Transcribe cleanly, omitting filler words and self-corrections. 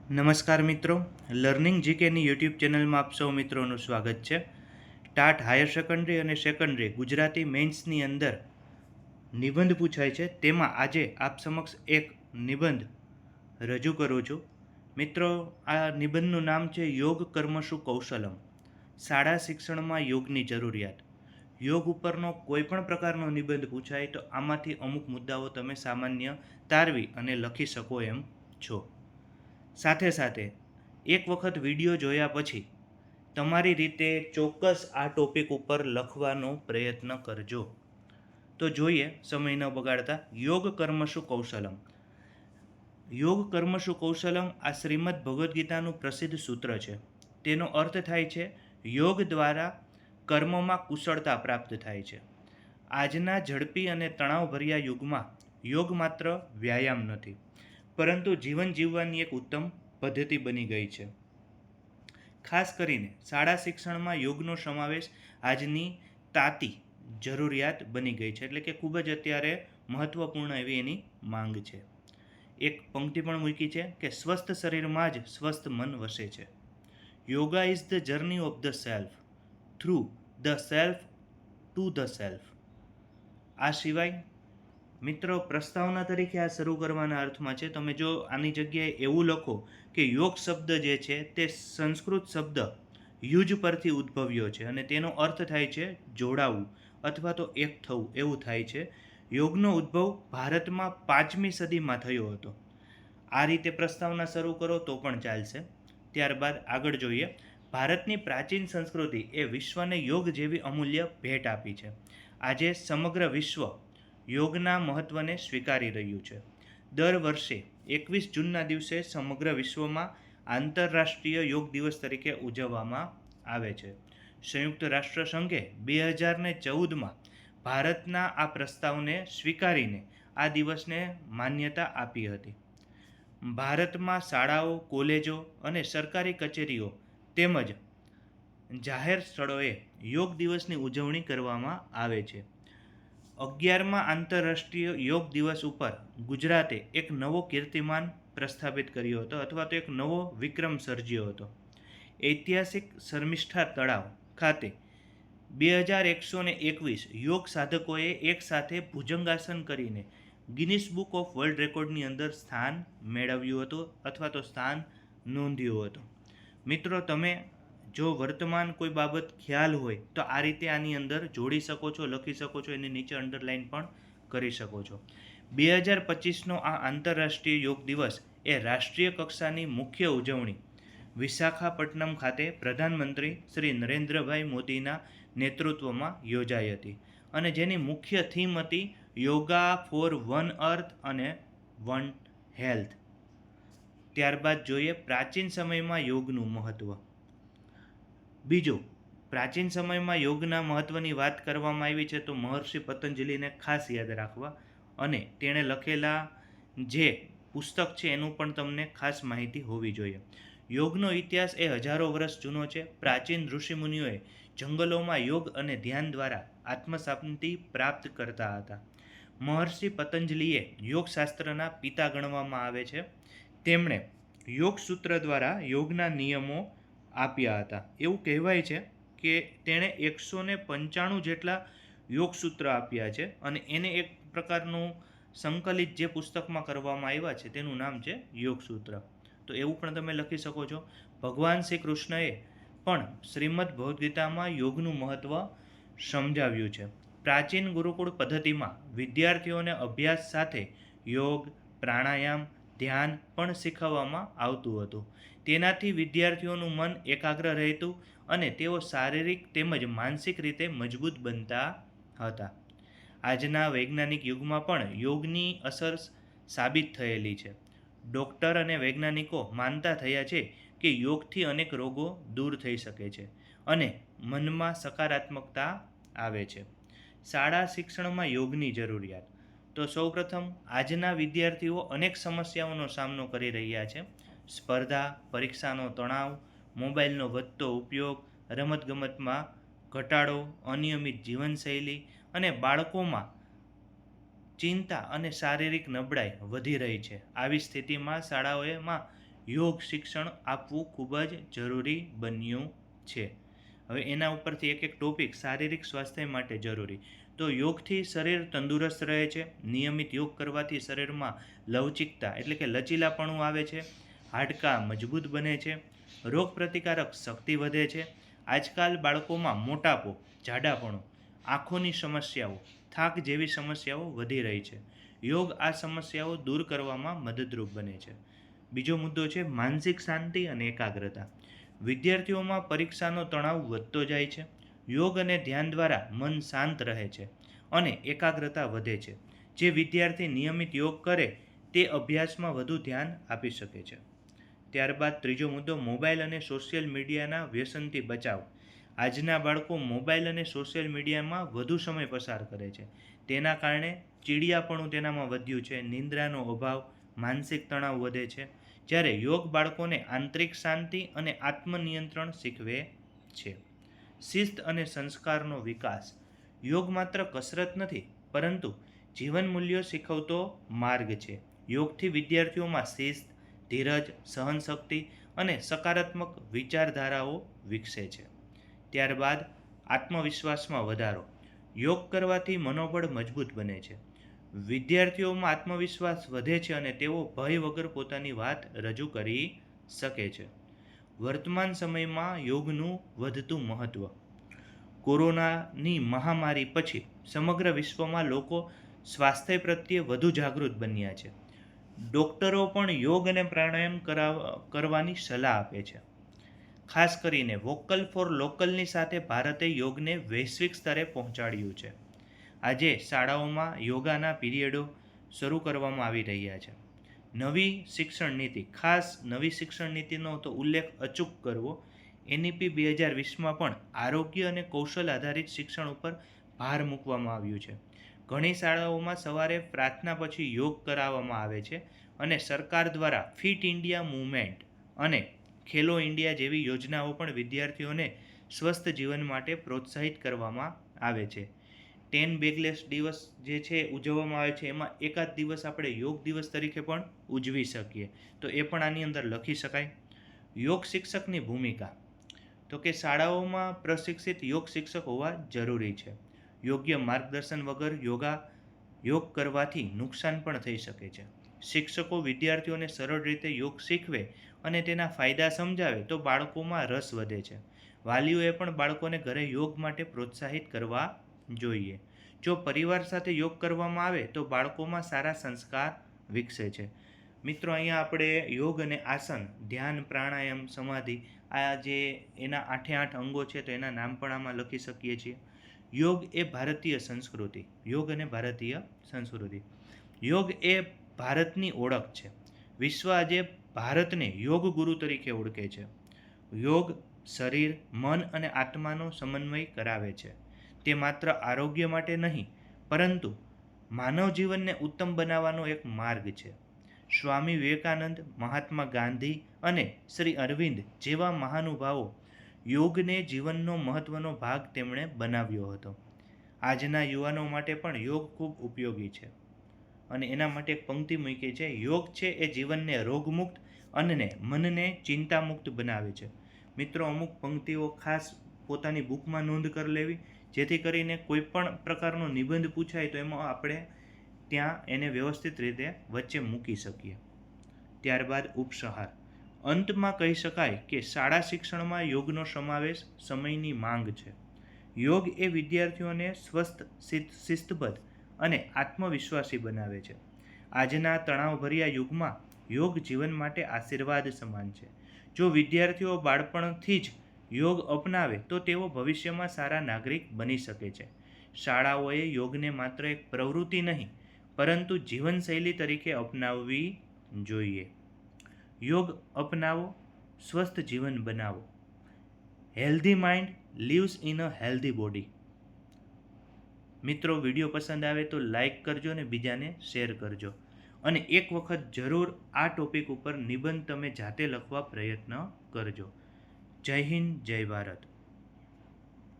નમસ્કાર મિત્રો, learning જીકેની YouTube ચેનલમાં આપ સૌ મિત્રોનું સ્વાગત છે. ટાટ હાયર સેકન્ડરી અને સેકન્ડરી ગુજરાતી મેઇન્સની અંદર નિબંધ પૂછાય છે, તેમાં આજે આપ સમક્ષ એક નિબંધ રજૂ કરું છું. મિત્રો, આ નિબંધનું નામ છે યોગ કર્મશુ કૌશલમ. શાળા શિક્ષણમાં યોગની જરૂરિયાત. યોગ ઉપરનો કોઈ પણ પ્રકારનો નિબંધ પૂછાય તો આમાંથી અમુક મુદ્દાઓ તમે સામાન્ય તારવી અને લખી શકો એમ છો. સાથે સાથે એક વખત વિડીયો જોયા પછી તમારી રીતે ચોક્કસ આ ટોપિક ઉપર લખવાનો પ્રયત્ન કરજો. તો જોઈએ સમય ન બગાડતા, યોગ કર્મશુ કૌશલમ. યોગ કર્મશુ કૌશલમ આ શ્રીમદ ભગવદ્ ગીતાનું પ્રસિદ્ધ સૂત્ર છે. તેનો અર્થ થાય છે યોગ દ્વારા કર્મમાં કુશળતા પ્રાપ્ત થાય છે. આજના ઝડપી અને તણાવભર્યા યુગમાં યોગ માત્ર વ્યાયામ નથી, પરંતુ જીવન જીવવાની એક ઉત્તમ પદ્ધતિ બની ગઈ છે. ખાસ કરીને શાળા શિક્ષણમાં યોગનો સમાવેશ આજની તાતી જરૂરિયાત બની ગઈ છે, એટલે કે ખૂબ જ અત્યારે મહત્ત્વપૂર્ણ એવી એની માંગ છે. એક પંક્તિ પણ મૂકી છે કે સ્વસ્થ શરીરમાં જ સ્વસ્થ મન વસે છે. Yoga is the journey of the self, through the self to the self. આ સિવાય મિત્રો, પ્રસ્તાવના તરીકે આ શરૂ કરવાના અર્થમાં છે. તમે જો આની જગ્યાએ એવું લખો કે યોગ શબ્દ જે છે તે સંસ્કૃત શબ્દ યુજ પરથી ઉદ્ભવ્યો છે અને તેનો અર્થ થાય છે જોડાવું અથવા તો એક થવું, એવું થાય છે. યોગનો ઉદ્ભવ ભારતમાં 5મી સદીમાં થયો હતો. આ રીતે પ્રસ્તાવના શરૂ કરો તો પણ ચાલશે. ત્યારબાદ આગળ જોઈએ. ભારતની પ્રાચીન સંસ્કૃતિ એ વિશ્વને યોગ જેવી અમૂલ્ય ભેટ આપી છે. આજે સમગ્ર વિશ્વ યોગના મહત્ત્વને સ્વીકારી રહ્યું છે. દર વર્ષે 21 જૂનના દિવસે સમગ્ર વિશ્વમાં આંતરરાષ્ટ્રીય યોગ દિવસ તરીકે ઉજવવામાં આવે છે. સંયુક્ત રાષ્ટ્ર સંઘે 2014માં ભારતના આ પ્રસ્તાવને સ્વીકારીને આ દિવસને માન્યતા આપી હતી. ભારતમાં શાળાઓ, કોલેજો અને સરકારી કચેરીઓ તેમજ જાહેર સ્થળોએ યોગ દિવસની ઉજવણી કરવામાં આવે છે. 11મા આંતરરાષ્ટ્રીય યોગ દિવસ ઉપર ગુજરાતે એક નવો કીર્તિમાન પ્રસ્થાપિત કર્યો હતો અથવા તો એક નવો વિક્રમ સર્જ્યો હતો. ઐતિહાસિક શર્મિષ્ઠા તળાવ ખાતે 2121 યોગ સાધકોએ એકસાથે ભુજંગાસન કરીને ગિનિસ બુક ઓફ વર્લ્ડ રેકોર્ડની અંદર સ્થાન મેળવ્યું હતું અથવા તો સ્થાન નોંધ્યું હતું. મિત્રો, તમે જો વર્તમાન કોઈ બાબત ખ્યાલ હોય તો આ રીતે આની અંદર જોડી શકો છો, લખી શકો છો, એની નીચે અંડરલાઇન પણ કરી શકો છો. 2025નો આ આંતરરાષ્ટ્રીય યોગ દિવસ એ રાષ્ટ્રીય કક્ષાની મુખ્ય ઉજવણી વિશાખાપટ્ટનમ ખાતે પ્રધાનમંત્રી શ્રી નરેન્દ્રભાઈ મોદીના નેતૃત્વમાં યોજાઈ હતી અને જેની મુખ્ય થીમ હતી યોગા ફોર વન અર્થ અને વન હેલ્થ. ત્યારબાદ જોઈએ પ્રાચીન સમયમાં યોગનું મહત્ત્વ. બીજું, પ્રાચીન સમયમાં યોગના મહત્ત્વની વાત કરવામાં આવી છે તો મહર્ષિ પતંજલિને ખાસ યાદ રાખવા અને તેણે લખેલા જે પુસ્તક છે એનું પણ તમને ખાસ માહિતી હોવી જોઈએ. યોગનો ઇતિહાસ એ હજારો વર્ષ જૂનો છે. પ્રાચીન ઋષિમુનિઓએ જંગલોમાં યોગ અને ધ્યાન દ્વારા આત્મશાંતિ પ્રાપ્ત કરતા હતા. મહર્ષિ પતંજલિએ યોગશાસ્ત્રના પિતા ગણવામાં આવે છે. તેમણે યોગ સૂત્ર દ્વારા યોગના નિયમો આપ્યા હતા. એવું કહેવાય છે કે તેણે 195 જેટલા યોગસૂત્ર આપ્યા છે અને એને એક પ્રકારનું સંકલિત જે પુસ્તકમાં કરવામાં આવ્યા છે તેનું નામ છે યોગસૂત્ર. તો એવું પણ તમે લખી શકો છો. ભગવાન શ્રી કૃષ્ણએ પણ શ્રીમદ ભગવદ્ ગીતામાં યોગનું મહત્ત્વ સમજાવ્યું છે. પ્રાચીન ગુરુકુળ પદ્ધતિમાં વિદ્યાર્થીઓને અભ્યાસ સાથે યોગ, પ્રાણાયામ, ધ્યાન પણ શીખવવામાં આવતું હતું. તેનાથી વિદ્યાર્થીઓનું મન એકાગ્ર રહેતું અને તેઓ શારીરિક તેમજ માનસિક રીતે મજબૂત બનતા હતા. આજના વૈજ્ઞાનિક યુગમાં પણ યોગની અસર સાબિત થયેલી છે. ડૉક્ટર અને વૈજ્ઞાનિકો માનતા થયા છે કે યોગથી અનેક રોગો દૂર થઈ શકે છે અને મનમાં સકારાત્મકતા આવે છે. શાળા શિક્ષણમાં યોગની જરૂરિયાત. તો સૌપ્રથમ આજના વિદ્યાર્થીઓ અનેક સમસ્યાઓનો સામનો કરી રહ્યા છે. સ્પર્ધા, પરીક્ષાનો તણાવ, મોબાઈલનો વધતો ઉપયોગ, રમતગમતમાં ઘટાડો, અનિયમિત જીવનશૈલી અને બાળકોમાં ચિંતા અને શારીરિક નબળાઈ વધી રહી છે. આવી સ્થિતિમાં શાળાઓમાં યોગ શિક્ષણ આપવું ખૂબ જ જરૂરી બન્યું છે. હવે એના ઉપરથી એક ટોપિક શારીરિક સ્વાસ્થ્ય માટે જરૂરી. તો યોગથી શરીર તંદુરસ્ત રહે છે. નિયમિત યોગ કરવાથી શરીરમાં લવચિકતા એટલે કે લચીલાપણું આવે છે. હાડકાં મજબૂત બને છે. રોગ પ્રતિકારક શક્તિ વધે છે. આજકાલ બાળકોમાં મોટાપો, જાડાપણું, આંખોની સમસ્યાઓ, થાક જેવી સમસ્યાઓ વધી રહી છે. યોગ આ સમસ્યાઓ દૂર કરવામાં મદદરૂપ બને છે. બીજો મુદ્દો છે માનસિક શાંતિ અને એકાગ્રતા. વિદ્યાર્થીઓમાં પરીક્ષાનો તણાવ વધતો જાય છે. યોગ અને ધ્યાન દ્વારા મન શાંત રહે છે અને એકાગ્રતા વધે છે. જે વિદ્યાર્થી નિયમિત યોગ કરે તે અભ્યાસમાં વધુ ધ્યાન આપી શકે છે. ત્યારબાદ ત્રીજો મુદ્દો મોબાઈલ અને સોશિયલ મીડિયાના વ્યસનથી બચાવ. આજના બાળકો મોબાઈલ અને સોશિયલ મીડિયામાં વધુ સમય પસાર કરે છે. તેના કારણે ચીડિયાપણું તેનામાં વધ્યું છે. નિંદ્રાનો અભાવ, માનસિક તણાવ વધે છે. જ્યારે યોગ બાળકોને આંતરિક શાંતિ અને આત્મનિયંત્રણ શીખવે છે. શિસ્ત અને સંસ્કારનો વિકાસ. યોગ માત્ર કસરત નથી, પરંતુ જીવન મૂલ્યો શીખવતો માર્ગ છે. યોગથી વિદ્યાર્થીઓમાં શિસ્ત, ધીરજ, સહનશક્તિ અને સકારાત્મક વિચારધારાઓ વિકસે છે. ત્યારબાદ આત્મવિશ્વાસમાં વધારો. યોગ કરવાથી મનોબળ મજબૂત બને છે. વિદ્યાર્થીઓમાં આત્મવિશ્વાસ વધે છે અને તેઓ ભય વગર પોતાની વાત રજૂ કરી શકે છે. વર્તમાન સમયમાં યોગનું વધતું મહત્ત્વ. કોરોનાની મહામારી પછી સમગ્ર વિશ્વમાં લોકો સ્વાસ્થ્ય પ્રત્યે વધુ જાગૃત બન્યા છે. ડૉક્ટરો પણ યોગ અને પ્રાણાયામ કરવાની સલાહ આપે છે. ખાસ કરીને વોકલ ફોર લોકલની સાથે ભારતે યોગને વૈશ્વિક સ્તરે પહોંચાડ્યું છે. આજે શાળાઓમાં યોગાના પીરિયડો શરૂ કરવામાં આવી રહ્યા છે. નવી શિક્ષણ નીતિ. ખાસ નવી શિક્ષણ નીતિનો તો ઉલ્લેખ અચૂક કરવો. NEP 2020માં પણ આરોગ્ય અને કૌશલ આધારિત શિક્ષણ ઉપર ભાર મૂકવામાં આવ્યું છે. ઘણી શાળાઓમાં સવારે પ્રાર્થના પછી યોગ કરાવવામાં આવે છે અને સરકાર દ્વારા ફિટ ઇન્ડિયા મૂવમેન્ટ અને ખેલો ઇન્ડિયા જેવી યોજનાઓ પણ વિદ્યાર્થીઓને સ્વસ્થ જીવન માટે પ્રોત્સાહિત કરવામાં આવે છે. 10 બેગલેસ દિવસ જે છે ઉજવવામાં આવે છે, એમાં એકાદ દિવસ આપણે યોગ દિવસ તરીકે પણ ઉજવી શકીએ, તો એ પણ આની અંદર લખી શકાય. યોગ શિક્ષકની ભૂમિકા. તો કે શાળાઓમાં પ્રશિક્ષિત યોગ શિક્ષક હોવા જરૂરી છે. યોગ્ય માર્ગદર્શન વગર યોગ કરવાથી નુકસાન પણ થઈ શકે છે. શિક્ષકો વિદ્યાર્થીઓને સરળ રીતે યોગ શીખવે અને તેના ફાયદા સમજાવે તો બાળકોમાં રસ વધે છે. વાલીઓએ પણ બાળકોને ઘરે યોગ માટે પ્રોત્સાહિત કરવા જોઈએ. જો પરિવાર સાથે યોગ કરવામાં આવે તો બાળકોમાં સારા સંસ્કાર વિકસે છે. મિત્રો, અહીંયા આપણે યોગ અને આસન, ધ્યાન, પ્રાણાયામ, સમાધિ, આ જે એના 8 અંગો છે તો એના નામ પણ આમાં લખી શકીએ છીએ. યોગ એ ભારતીય સંસ્કૃતિ. યોગ અને ભારતીય સંસ્કૃતિ. યોગ એ ભારતની ઓળખ છે. વિશ્વ આજે ભારતને યોગ ગુરુ તરીકે ઓળખે છે. યોગ શરીર, મન અને આત્માનો સમન્વય કરાવે છે. તે માત્ર આરોગ્ય માટે નહીં, પરંતુ માનવ જીવનને ઉત્તમ બનાવવાનો એક માર્ગ છે. સ્વામી વિવેકાનંદ, મહાત્મા ગાંધી અને શ્રી અરવિંદ જેવા મહાનુભાવો યોગને જીવનનો મહત્વનો ભાગ તેમણે બનાવ્યો હતો. આજના યુવાનો માટે પણ યોગ ખૂબ ઉપયોગી છે અને એના માટે એક પંક્તિ મૂકી છે, યોગ છે એ જીવનને રોગમુક્ત અને મનને ચિંતામુક્ત બનાવે છે. મિત્રો, અમુક પંક્તિઓ ખાસ પોતાની બુકમાં નોંધ કરી લેવી, જેથી કરીને કોઈ પણ પ્રકારનો નિબંધ પૂછાય તો એમાં આપણે ત્યાં એને વ્યવસ્થિત રીતે વચ્ચે મૂકી શકીએ. ત્યારબાદ ઉપસંહાર. અંતમાં કહી શકાય કે શાળા શિક્ષણમાં યોગનો સમાવેશ સમયની માંગ છે. યોગ એ વિદ્યાર્થીઓને સ્વસ્થ, શિસ્તબદ્ધ અને આત્મવિશ્વાસી બનાવે છે. આજના તણાવભર્યા યુગમાં યોગ જીવન માટે આશીર્વાદ સમાન છે. જો વિદ્યાર્થીઓ બાળપણથી જ યોગ અપનાવે તો તેઓ ભવિષ્યમાં સારા નાગરિક બની શકે છે. શાળાઓએ યોગને માત્ર એક પ્રવૃત્તિ નહીં, પરંતુ જીવનશૈલી તરીકે અપનાવવી જોઈએ. યોગ અપનાવો, સ્વસ્થ જીવન બનાવો. Healthy mind lives in a healthy body. મિત્રો, વિડીયો પસંદ આવે તો લાઈક કરજો અને બીજાને શેર કરજો. અને એક વખત જરૂર આ ટોપિક ઉપર નિબંધ તમે જાતે લખવા પ્રયત્ન કરજો. જય હિન્દ, જય ભારત.